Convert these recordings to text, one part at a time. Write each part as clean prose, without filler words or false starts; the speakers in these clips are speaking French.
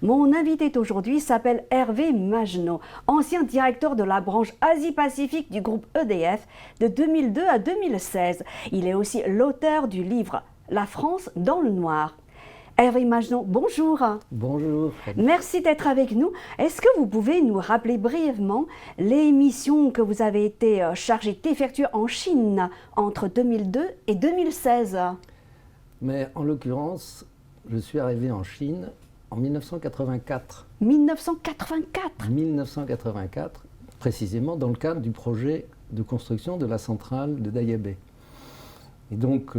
Mon invité aujourd'hui s'appelle Hervé Magenot, ancien directeur de la branche Asie-Pacifique du groupe EDF de 2002 à 2016. Il est aussi l'auteur du livre « La France dans le noir ». Hervé Magenot, bonjour. Bonjour. Merci d'être avec nous. Est-ce que vous pouvez nous rappeler brièvement les missions que vous avez été chargé d'effectuer en Chine entre 2002 et 2016? Mais en l'occurrence, je suis arrivé en Chine en 1984. 1984 1984, précisément dans le cadre du projet de construction de la centrale de Daya Bay. Et donc,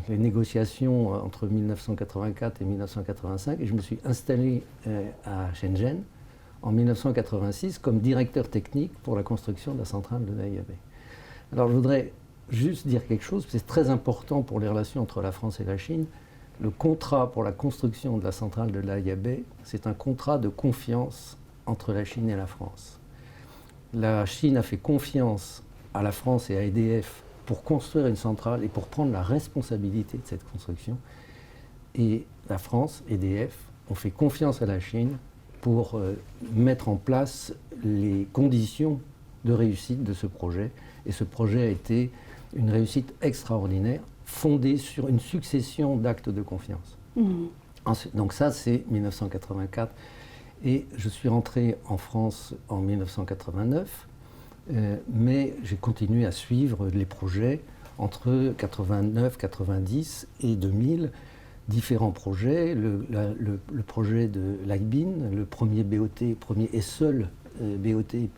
les négociations entre 1984 et 1985, et je me suis installé à Shenzhen en 1986 comme directeur technique pour la construction de la centrale de Daya Bay. Alors, je voudrais juste dire quelque chose, c'est très important pour les relations entre la France et la Chine. Le contrat pour la construction de la centrale de Daya Bay, c'est un contrat de confiance entre la Chine et la France. La Chine a fait confiance à la France et à EDF pour construire une centrale et pour prendre la responsabilité de cette construction. Et la France, EDF, ont fait confiance à la Chine pour mettre en place les conditions de réussite de ce projet. Et ce projet a été une réussite extraordinaire, fondée sur une succession d'actes de confiance. Ensuite, donc ça, c'est 1984. Et je suis rentré en France en 1989. Mais j'ai continué à suivre les projets entre 89, 90 et 2000, différents projets. Le projet de l'Aibin, le premier BOT, premier et seul BOT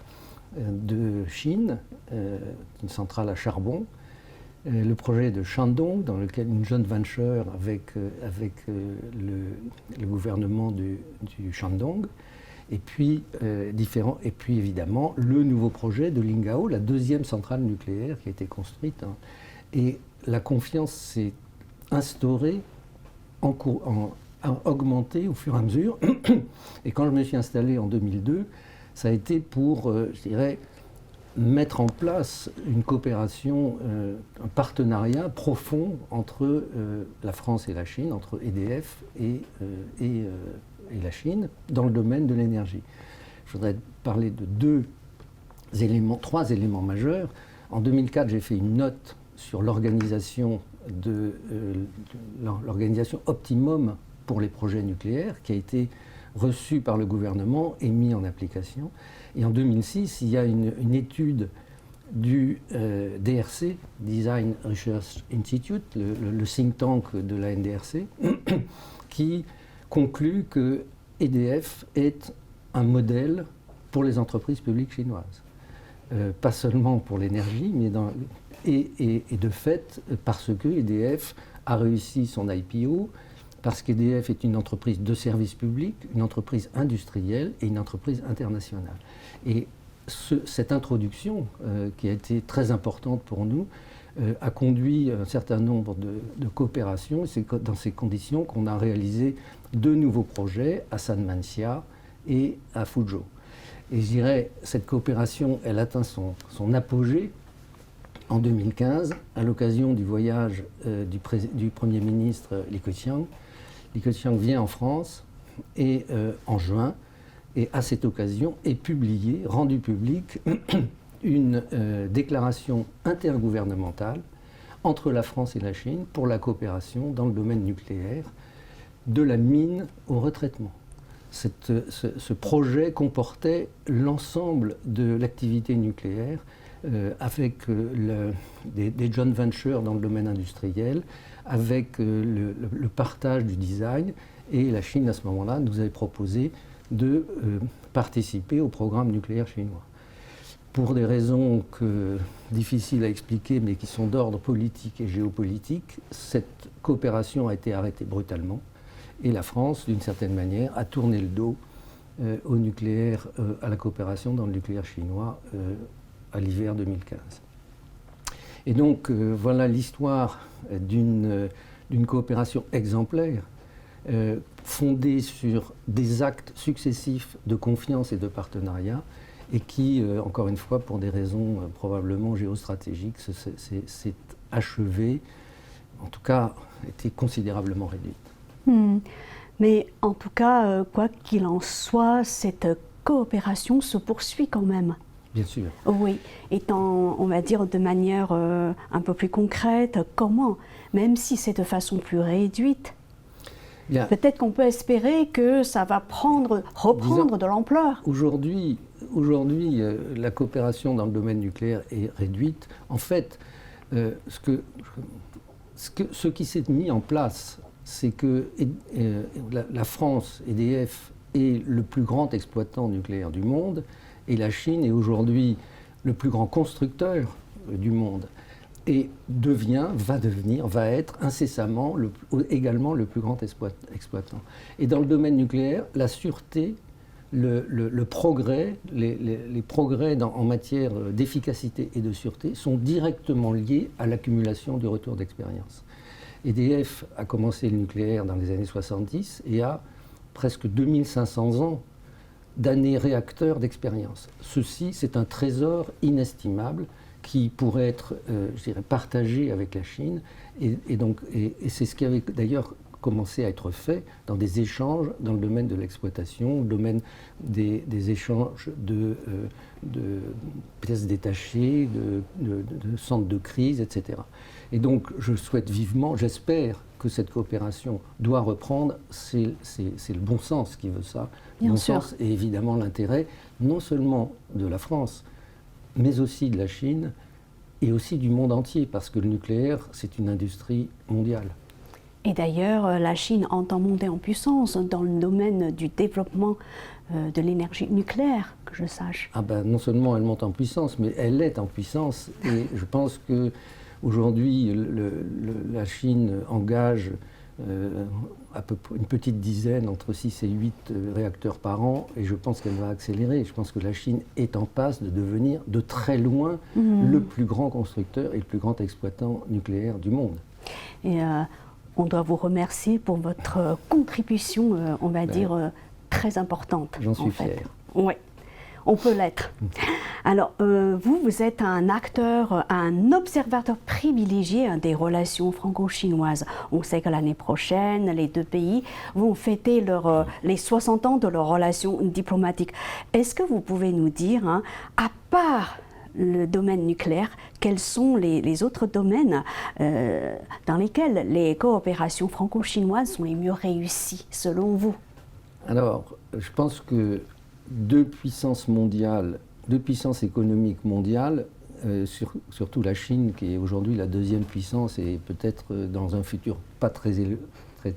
de Chine, une centrale à charbon. Le projet de Shandong, dans lequel une joint venture avec le gouvernement du Shandong. Et puis, et puis évidemment, le nouveau projet de Lingao, la deuxième centrale nucléaire qui a été construite. Et la confiance s'est instaurée, augmentée au fur et à mesure. Et quand je me suis installé en 2002, ça a été pour, je dirais, mettre en place une coopération, un partenariat profond entre la France et la Chine, entre EDF et la Chine, dans le domaine de l'énergie. Je voudrais parler de trois éléments majeurs. En 2004, j'ai fait une note sur l'organisation optimum pour les projets nucléaires, qui a été reçue par le gouvernement et mis en application. Et en 2006, il y a une étude du DRC, Design Research Institute, le think tank de la NDRC, qui conclut que EDF est un modèle pour les entreprises publiques chinoises. Pas seulement pour l'énergie, mais et de fait, parce que EDF a réussi son IPO, parce qu'EDF est une entreprise de service public, une entreprise industrielle et une entreprise internationale. Et cette introduction, qui a été très importante pour nous, a conduit un certain nombre de coopérations. C'est dans ces conditions qu'on a réalisé deux nouveaux projets à Sanmenxia et à Fuzhou. Et je dirais, cette coopération, elle atteint son apogée en 2015, à l'occasion du voyage du Premier ministre Li Keqiang. Li Keqiang vient en France et, en juin, et à cette occasion est rendue publique une déclaration intergouvernementale entre la France et la Chine pour la coopération dans le domaine nucléaire, de la mine au retraitement. Ce projet comportait l'ensemble de l'activité nucléaire avec des joint ventures dans le domaine industriel, avec le partage du design, et la Chine à ce moment-là nous avait proposé de participer au programme nucléaire chinois. Pour des raisons difficiles à expliquer, mais qui sont d'ordre politique et géopolitique, cette coopération a été arrêtée brutalement. Et la France, d'une certaine manière, a tourné le dos au nucléaire, à la coopération dans le nucléaire chinois à l'hiver 2015. Et donc, voilà l'histoire d'une coopération exemplaire, fondée sur des actes successifs de confiance et de partenariat, et qui, encore une fois, pour des raisons probablement géostratégiques, s'est achevée, en tout cas, était considérablement réduite. Mais en tout cas, quoi qu'il en soit, cette coopération se poursuit quand même. Bien sûr. Oui, étant, on va dire, de manière un peu plus concrète, comment, même si c'est de façon plus réduite, Bien, peut-être qu'on peut espérer que ça va reprendre de l'ampleur. aujourd'hui, la coopération dans le domaine nucléaire est réduite. En fait, ce qui s'est mis en place, c'est que la France, EDF, est le plus grand exploitant nucléaire du monde, et la Chine est aujourd'hui le plus grand constructeur du monde, et va être incessamment également le plus grand exploitant. Et dans le domaine nucléaire, la sûreté, le progrès, les progrès en matière d'efficacité et de sûreté sont directement liés à l'accumulation du retour d'expérience. EDF a commencé le nucléaire dans les années 70 et a presque 2500 ans d'années réacteurs d'expérience. Ceci, c'est un trésor inestimable qui pourrait être, je dirais, partagé avec la Chine. Et c'est ce qui avait d'ailleurs commencé à être fait dans des échanges dans le domaine de l'exploitation, le domaine des échanges de pièces détachées, de centres de crise, etc. Et donc, je souhaite vivement, j'espère que cette coopération doit reprendre. C'est le bon sens qui veut ça. Bien bon sûr. sens et évidemment l'intérêt non seulement de la France, mais aussi de la Chine et aussi du monde entier, parce que le nucléaire, c'est une industrie mondiale. Et d'ailleurs, la Chine entend monter en puissance dans le domaine du développement de l'énergie nucléaire, que je sache. Ah ben, non seulement elle monte en puissance, mais elle est en puissance. Et je pense qu'aujourd'hui, la Chine engage à peu près une petite dizaine, entre 6 et 8 réacteurs par an, et je pense qu'elle va accélérer. Je pense que la Chine est en passe de devenir de très loin le plus grand constructeur et le plus grand exploitant nucléaire du monde. Et on doit vous remercier pour votre contribution, on va dire, très importante. J'en suis fier. Oui, on peut l'être. Alors, vous êtes un acteur, un observateur privilégié des relations franco-chinoises. On sait que l'année prochaine, les deux pays vont fêter les 60 ans de leurs relations diplomatiques. Est-ce que vous pouvez nous dire, à part le domaine nucléaire, quels sont les autres domaines dans lesquels les coopérations franco-chinoises sont les mieux réussies, selon vous? Alors, je pense que deux puissances économiques mondiales, surtout la Chine, qui est aujourd'hui la deuxième puissance et peut-être dans un futur pas très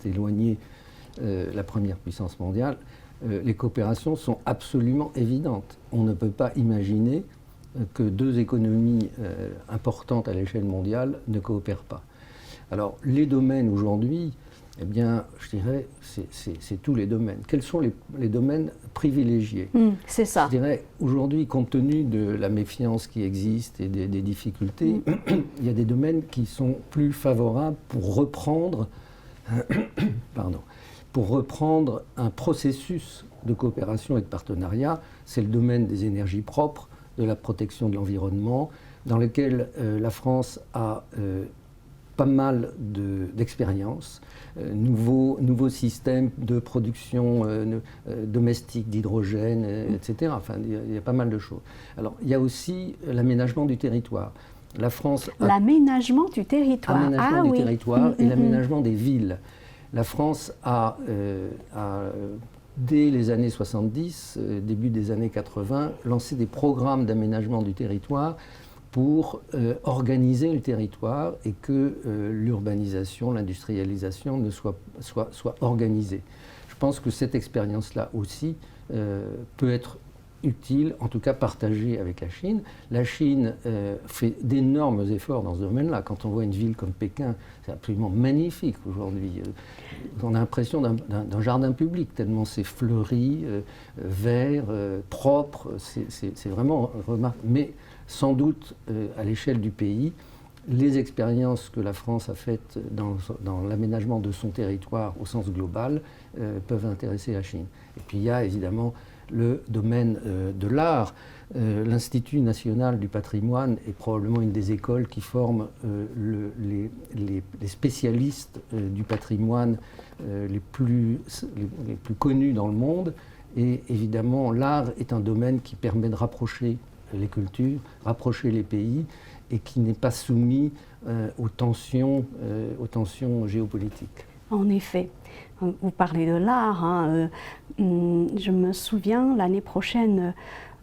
éloigné, la première puissance mondiale, les coopérations sont absolument évidentes. On ne peut pas imaginer que deux économies importantes à l'échelle mondiale ne coopèrent pas. Alors, les domaines aujourd'hui, eh bien, je dirais, c'est tous les domaines. Quels sont les domaines privilégiés? C'est ça. Je dirais, aujourd'hui, compte tenu de la méfiance qui existe et des difficultés, il y a des domaines qui sont plus favorables pour reprendre, un processus de coopération et de partenariat. C'est le domaine des énergies propres, de la protection de l'environnement, dans lequel la France a pas mal d'expérience, nouveaux systèmes de production domestique d'hydrogène, etc. Enfin, il y a pas mal de choses. Alors, il y a aussi l'aménagement du territoire. La France l'aménagement du territoire. L'aménagement du territoire et l'aménagement des villes. La France a dès les années 70, début des années 80, lancé des programmes d'aménagement du territoire pour organiser le territoire et que l'urbanisation, l'industrialisation soit organisée. Je pense que cette expérience-là aussi peut être utile, en tout cas partagée avec la Chine. La Chine fait d'énormes efforts dans ce domaine-là. Quand on voit une ville comme Pékin, c'est absolument magnifique aujourd'hui. On a l'impression d'un jardin public, tellement c'est fleuri, vert, propre. C'est vraiment remarquable. Mais sans doute, à l'échelle du pays, les expériences que la France a faites dans l'aménagement de son territoire au sens global peuvent intéresser la Chine. Et puis il y a évidemment le domaine de l'art. L'Institut national du patrimoine est probablement une des écoles qui forment les spécialistes du patrimoine les plus connus dans le monde. Et évidemment, l'art est un domaine qui permet de rapprocher les cultures, rapprocher les pays, et qui n'est pas soumis aux tensions géopolitiques. En effet, vous parlez de l'art. Je me souviens, l'année prochaine,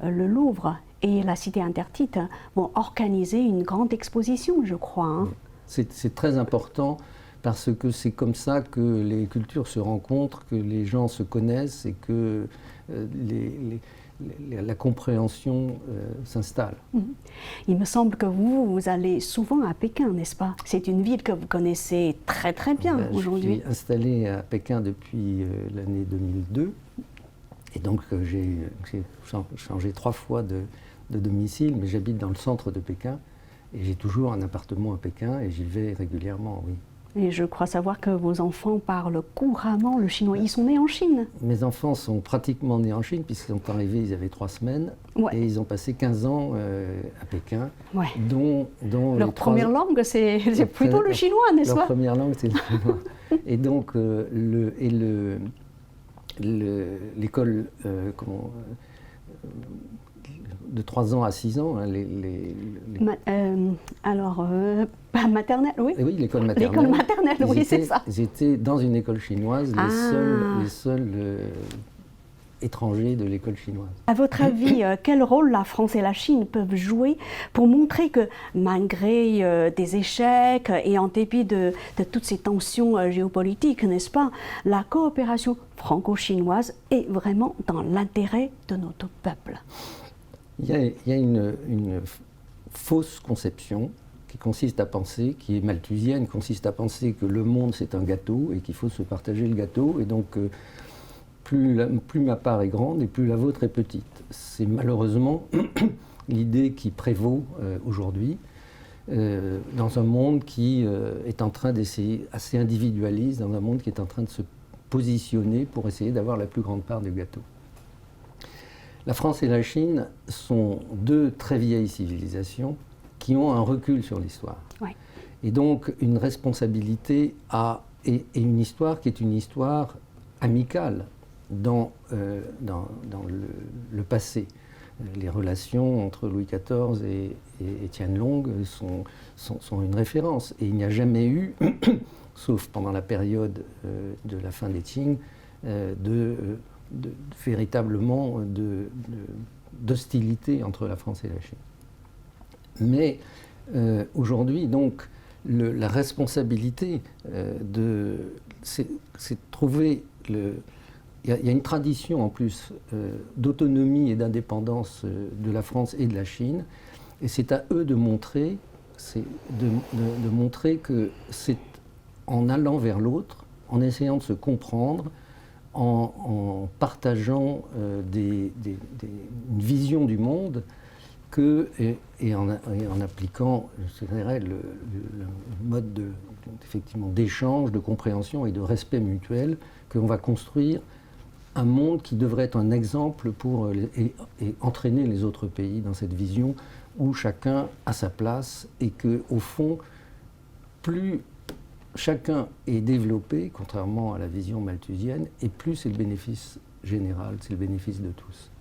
le Louvre et la Cité interdite vont organiser une grande exposition, je crois. C'est très important parce que c'est comme ça que les cultures se rencontrent, que les gens se connaissent et que la compréhension s'installe. Il me semble que vous allez souvent à Pékin, n'est-ce pas? C'est une ville que vous connaissez très très bien aujourd'hui. Je suis installé à Pékin depuis l'année 2002 et donc j'ai changé 3 fois de domicile, mais j'habite dans le centre de Pékin et j'ai toujours un appartement à Pékin et j'y vais régulièrement, oui. Et je crois savoir que vos enfants parlent couramment le chinois. Ils sont nés en Chine? Mes enfants sont pratiquement nés en Chine puisqu'ils sont arrivés, ils avaient 3 semaines et ils ont passé 15 ans à Pékin, dont leur première langue, c'est plutôt le chinois, n'est-ce pas? Leur première langue, c'est le chinois. Et donc, l'école de 3 ans à 6 ans, hein, maternelle, oui. Et oui, l'école maternelle. L'école maternelle, oui, c'est ça. Ils étaient dans une école chinoise, les seuls étrangers de l'école chinoise. À votre avis, quel rôle la France et la Chine peuvent jouer pour montrer que malgré des échecs et en dépit de toutes ces tensions géopolitiques, n'est-ce pas, la coopération franco-chinoise est vraiment dans l'intérêt de notre peuple? Il y a une fausse conception qui consiste à penser, qui est malthusienne, consiste à penser que le monde c'est un gâteau et qu'il faut se partager le gâteau, et donc plus ma part est grande et plus la vôtre est petite. C'est malheureusement l'idée qui prévaut aujourd'hui dans un monde qui est en train d'essayer, assez individualiste, dans un monde qui est en train de se positionner pour essayer d'avoir la plus grande part du gâteau. La France et la Chine sont 2 très vieilles civilisations qui ont un recul sur l'histoire. Ouais. Et donc une responsabilité et une histoire qui est une histoire amicale dans le passé. Les relations entre Louis XIV et Tianlong sont une référence. Et il n'y a jamais eu, sauf pendant la période de la fin des Qing, véritablement d'hostilité entre la France et la Chine. Mais aujourd'hui, donc, la responsabilité c'est de trouver il y a une tradition en plus d'autonomie et d'indépendance de la France et de la Chine, et c'est à eux de montrer, de montrer que c'est en allant vers l'autre, en essayant de se comprendre, en partageant une vision du monde et en appliquant, je dirais, le mode effectivement d'échange, de compréhension et de respect mutuel, qu'on va construire un monde qui devrait être un exemple pour et entraîner les autres pays dans cette vision où chacun a sa place et que, au fond, plus chacun est développé, contrairement à la vision malthusienne, et plus c'est le bénéfice général, c'est le bénéfice de tous.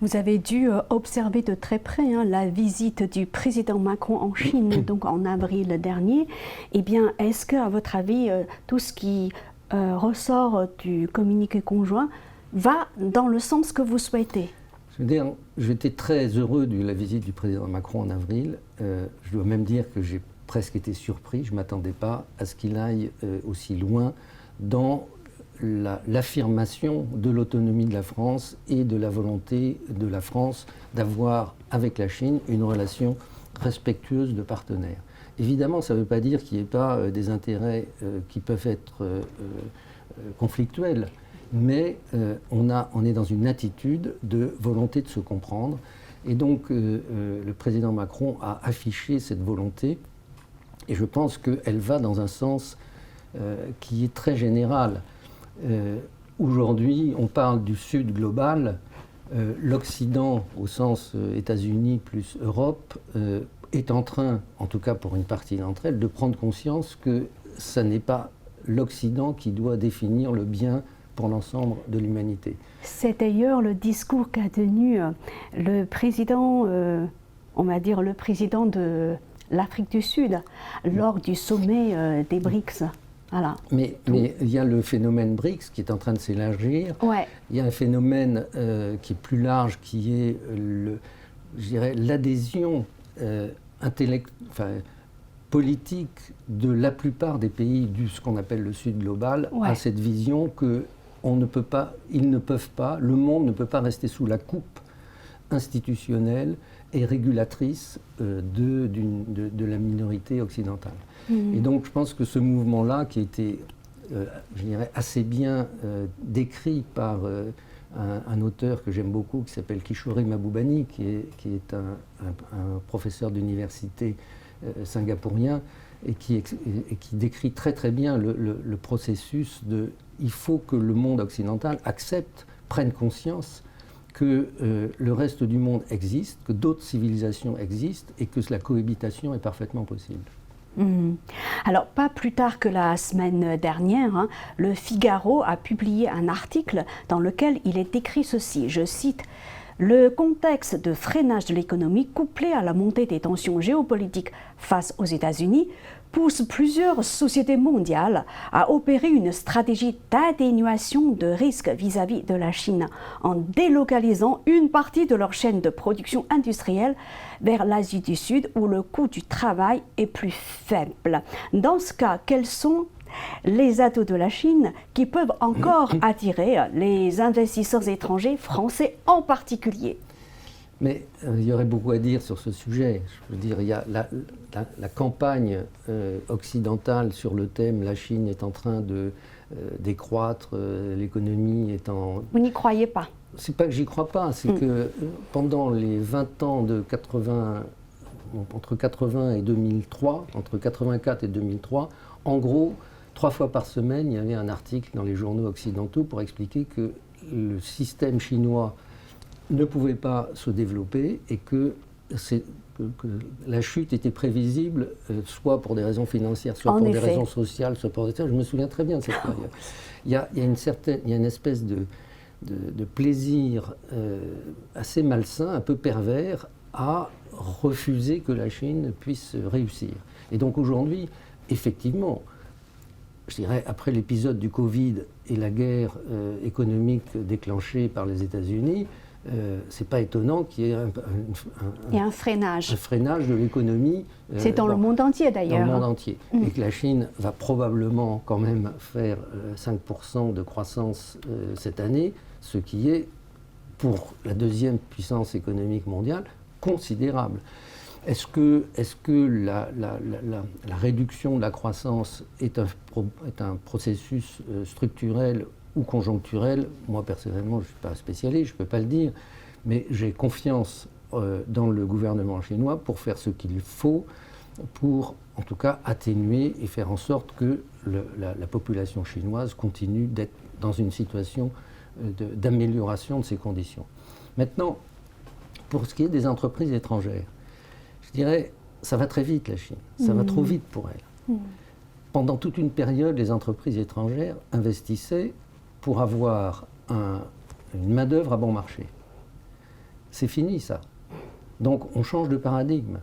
Vous avez dû observer de très près la visite du président Macron en Chine, donc en avril dernier. Eh bien, est-ce que, à votre avis, tout ce qui ressort du communiqué conjoint va dans le sens que vous souhaitez? Je veux dire, j'étais très heureux de la visite du président Macron en avril. Je dois même dire que j'ai presque été surpris. Je ne m'attendais pas à ce qu'il aille aussi loin dans l'affirmation de l'autonomie de la France et de la volonté de la France d'avoir avec la Chine une relation respectueuse de partenaires. Évidemment, ça ne veut pas dire qu'il n'y ait pas des intérêts qui peuvent être conflictuels, mais on est dans une attitude de volonté de se comprendre. Et donc, le président Macron a affiché cette volonté, et je pense qu'elle va dans un sens qui est très général. aujourd'hui, on parle du Sud global. L'Occident, au sens États-Unis plus Europe, est en train, en tout cas pour une partie d'entre elles, de prendre conscience que ce n'est pas l'Occident qui doit définir le bien pour l'ensemble de l'humanité. C'est d'ailleurs le discours qu'a tenu le président, on va dire le président de l'Afrique du Sud, lors du sommet des BRICS. Voilà. Mais il y a le phénomène BRICS qui est en train de s'élargir. Ouais. Il y a un phénomène qui est plus large, qui est, je dirais, l'adhésion politique de la plupart des pays de ce qu'on appelle le Sud global à cette vision que le monde ne peut pas rester sous la coupe institutionnelle et régulatrice de la minorité occidentale. Et donc je pense que ce mouvement-là, qui a été, je dirais, assez bien décrit par un auteur que j'aime beaucoup, qui s'appelle Kishore Mahbubani, qui est un professeur d'université singapourien, et qui décrit très très bien le processus de... Il faut que le monde occidental accepte, prenne conscience que le reste du monde existe, que d'autres civilisations existent et que la cohabitation est parfaitement possible. Alors, pas plus tard que la semaine dernière, le Figaro a publié un article dans lequel il est écrit ceci, je cite: « Le contexte de freinage de l'économie couplé à la montée des tensions géopolitiques face aux États-Unis pousse plusieurs sociétés mondiales à opérer une stratégie d'atténuation de risques vis-à-vis de la Chine en délocalisant une partie de leur chaîne de production industrielle vers l'Asie du Sud où le coût du travail est plus faible. » Dans ce cas, quels sont les atouts de la Chine qui peuvent encore attirer les investisseurs étrangers, français en particulier? Mais il y aurait beaucoup à dire sur ce sujet. Je veux dire, il y a la campagne occidentale sur le thème « La Chine est en train de décroître, l'économie est en... » Vous n'y croyez pas? C'est pas que j'y crois pas, c'est que pendant les 20 ans de 80, entre 80 et 2003, entre 84 et 2003, en gros, 3 fois par semaine, il y avait un article dans les journaux occidentaux pour expliquer que le système chinois ne pouvait pas se développer et que la chute était prévisible, soit pour des raisons financières, soit pour des raisons sociales, soit pour des... Je me souviens très bien de cette période. Il y a une espèce de plaisir assez malsain, un peu pervers, à refuser que la Chine puisse réussir. Et donc aujourd'hui, effectivement, je dirais, après l'épisode du Covid et la guerre économique déclenchée par les États-Unis, c'est pas étonnant qu'il y ait un freinage. Un freinage de l'économie. C'est dans le monde entier d'ailleurs. Dans le monde entier. Et que la Chine va probablement quand même faire 5% de croissance cette année, ce qui est, pour la deuxième puissance économique mondiale, considérable. Est-ce que la réduction de la croissance est un processus structurel ou conjoncturel? Moi, personnellement, je ne suis pas spécialiste, je ne peux pas le dire, mais j'ai confiance dans le gouvernement chinois pour faire ce qu'il faut pour, en tout cas, atténuer et faire en sorte que la population chinoise continue d'être dans une situation d'amélioration de ses conditions. Maintenant, pour ce qui est des entreprises étrangères, je dirais, ça va très vite la Chine, ça va trop vite pour elle. Pendant toute une période, les entreprises étrangères investissaient pour avoir une main-d'œuvre à bon marché. C'est fini ça. Donc on change de paradigme.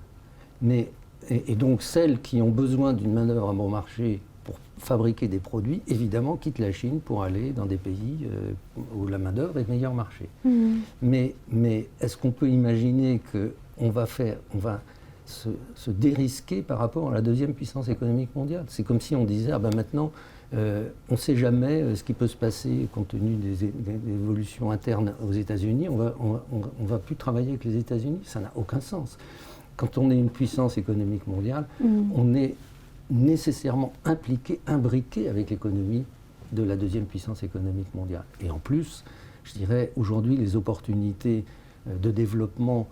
Et donc celles qui ont besoin d'une main-d'œuvre à bon marché pour fabriquer des produits, évidemment, quittent la Chine pour aller dans des pays où la main-d'œuvre est meilleur marché. Mais est-ce qu'on peut imaginer qu'on va se dérisquer par rapport à la deuxième puissance économique mondiale? C'est comme si on disait, ah ben maintenant, on ne sait jamais ce qui peut se passer compte tenu des évolutions internes aux États-Unis, on va plus travailler avec les États-Unis, ça n'a aucun sens. Quand on est une puissance économique mondiale, on est nécessairement imbriqué avec l'économie de la deuxième puissance économique mondiale. Et en plus, je dirais, aujourd'hui, les opportunités de développement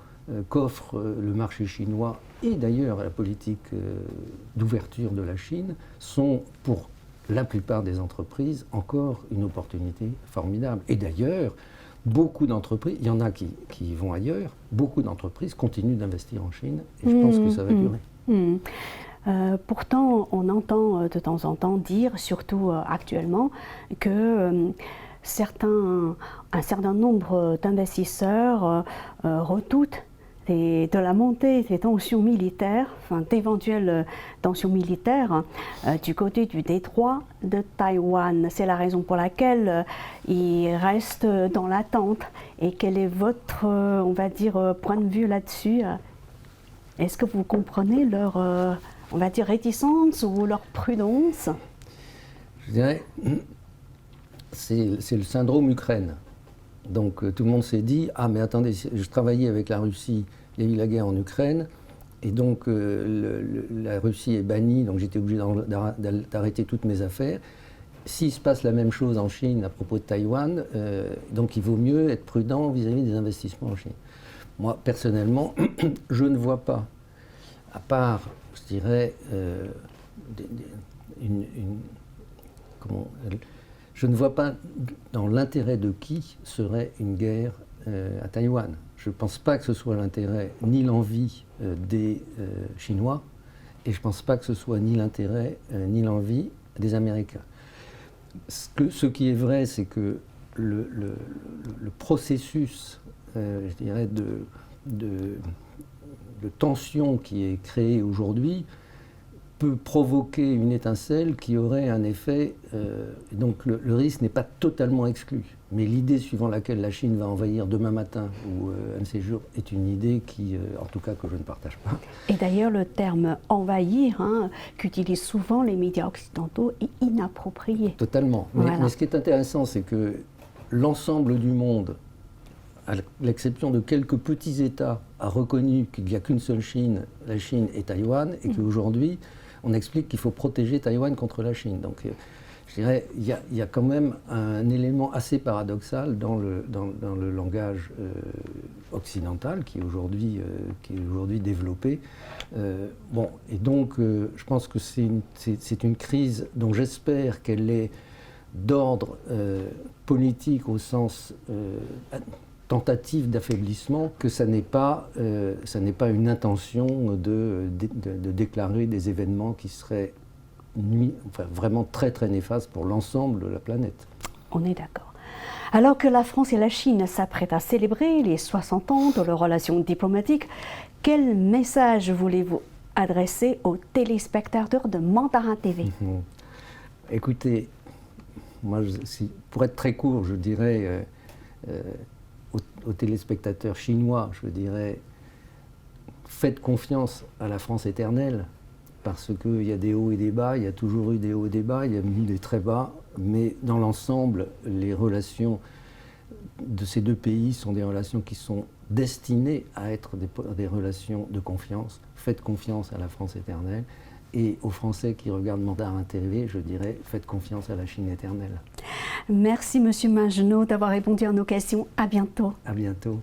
qu'offre le marché chinois et d'ailleurs la politique d'ouverture de la Chine sont pour la plupart des entreprises encore une opportunité formidable. Et d'ailleurs, beaucoup d'entreprises, il y en a qui vont ailleurs, beaucoup d'entreprises continuent d'investir en Chine et je pense que ça va durer. Pourtant, on entend de temps en temps dire, surtout actuellement, que un certain nombre d'investisseurs redoutent de la montée des tensions militaires, enfin d'éventuelles tensions militaires du côté du détroit de Taïwan. C'est la raison pour laquelle ils restent dans l'attente. Et quel est votre, on va dire, point de vue là-dessus? Est-ce que vous comprenez leur, on va dire, réticence ou leur prudence? Je dirais, c'est le syndrome Ukraine. Donc tout le monde s'est dit, ah mais attendez, je travaillais avec la Russie, il y a eu la guerre en Ukraine, et donc la Russie est bannie, donc j'étais obligé d'arrêter toutes mes affaires. S'il se passe la même chose en Chine à propos de Taïwan, donc il vaut mieux être prudent vis-à-vis des investissements en Chine. Moi, personnellement, je ne vois pas, à part, je dirais, je ne vois pas dans l'intérêt de qui serait une guerre à Taïwan. Je ne pense pas que ce soit l'intérêt ni l'envie des Chinois, et je ne pense pas que ce soit ni l'intérêt ni l'envie des Américains. Ce qui est vrai, c'est que le processus, je dirais, de tension qui est créé aujourd'hui peut provoquer une étincelle qui aurait un effet. Donc le risque n'est pas totalement exclu. Mais l'idée suivant laquelle la Chine va envahir demain matin ou un de ces jours est une idée qui, en tout cas, que je ne partage pas. Et d'ailleurs, le terme envahir, qu'utilisent souvent les médias occidentaux, est inapproprié. Totalement. Mais ce qui est intéressant, c'est que l'ensemble du monde, à l'exception de quelques petits États, a reconnu qu'il n'y a qu'une seule Chine, la Chine et Taïwan, et qu'aujourd'hui, on explique qu'il faut protéger Taïwan contre la Chine. Donc, je dirais, il y a quand même un élément assez paradoxal dans le langage occidental qui est aujourd'hui développé. Et donc, je pense que c'est une crise dont j'espère qu'elle est d'ordre politique au sens tentative d'affaiblissement, que ça n'est pas une intention de déclarer des événements qui seraient vraiment très très néfastes pour l'ensemble de la planète. On est d'accord. Alors que la France et la Chine s'apprêtent à célébrer les 60 ans de leurs relations diplomatiques, quel message voulez-vous adresser aux téléspectateurs de Mandarin TV? Écoutez, moi, pour être très court, je dirais aux téléspectateurs chinois, je dirais, faites confiance à la France éternelle, parce qu'il y a des hauts et des bas, il y a toujours eu des hauts et des bas, il y a eu des très bas, mais dans l'ensemble, les relations de ces deux pays sont des relations qui sont destinées à être des relations de confiance. Faites confiance à la France éternelle. Et aux Français qui regardent Mandarin TV, je dirais, faites confiance à la Chine éternelle. Merci Monsieur Magenot d'avoir répondu à nos questions. À bientôt. À bientôt.